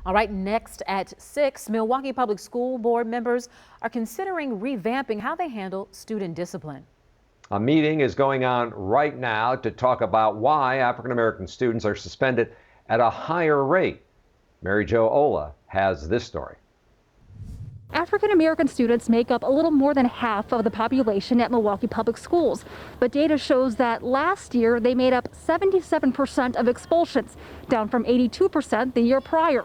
All right, next at 6, Milwaukee Public School Board members are considering revamping how they handle student discipline. A meeting is going on right now to talk about why African American students are suspended at a higher rate. Mary Jo Ola has this story. African American students make up a little more than half of the population at Milwaukee Public Schools, but data shows that last year they made up 77% of expulsions, down from 82% the year prior.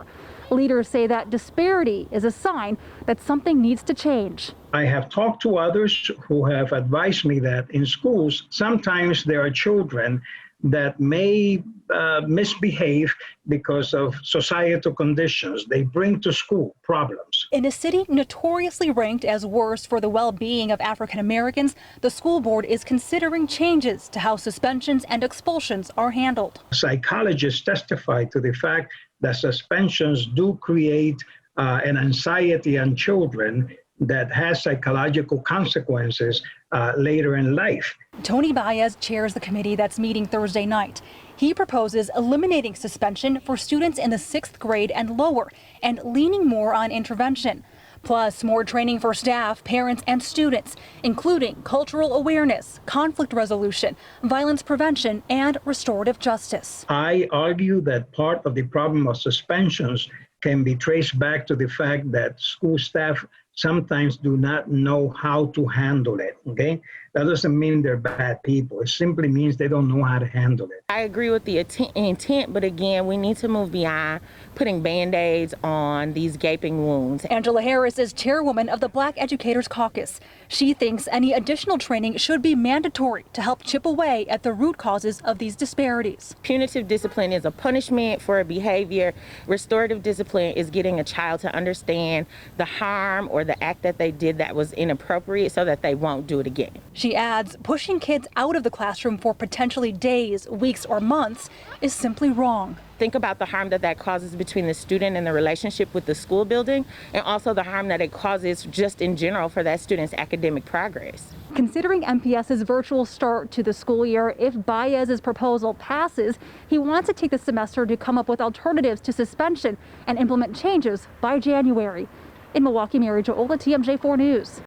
Leaders say that disparity is a sign that something needs to change. I have talked to others who have advised me that in schools, sometimes there are children that may misbehave because of societal conditions. They bring to school problems. In a city notoriously ranked as worst for the well-being of African Americans, the school board is considering changes to how suspensions and expulsions are handled. Psychologists testify to the fact that suspensions do create an anxiety on children that has psychological consequences later in life. Tony BAEZ chairs the committee that's meeting Thursday night. He proposes eliminating suspension for students in the 6th grade and lower and leaning more on intervention. Plus, more training for staff, parents, and students, including cultural awareness, conflict resolution, violence prevention, and restorative justice. I argue that part of the problem of suspensions can be traced back to the fact that school staff sometimes do not know how to handle it, okay? That doesn't mean they're bad people. It simply means they don't know how to handle it. I agree with the intent, but again, we need to move beyond putting Band-Aids on these gaping wounds. Angela Harris is chairwoman of the Black Educators Caucus. She thinks any additional training should be mandatory to help chip away at the root causes of these disparities. Punitive discipline is a punishment for a behavior. Restorative discipline is getting a child to understand the harm or the act that they did that was inappropriate so that they won't do it again. She adds, pushing kids out of the classroom for potentially days, weeks, or months is simply wrong. Think about the harm that causes between the student and the relationship with the school building, and also the harm that it causes just in general for that student's academic progress. Considering MPS's virtual start to the school year, if BAEZ's proposal passes, he wants to take the semester to come up with alternatives to suspension and implement changes by January. In Milwaukee, Mary Jo Ola, TMJ4 News.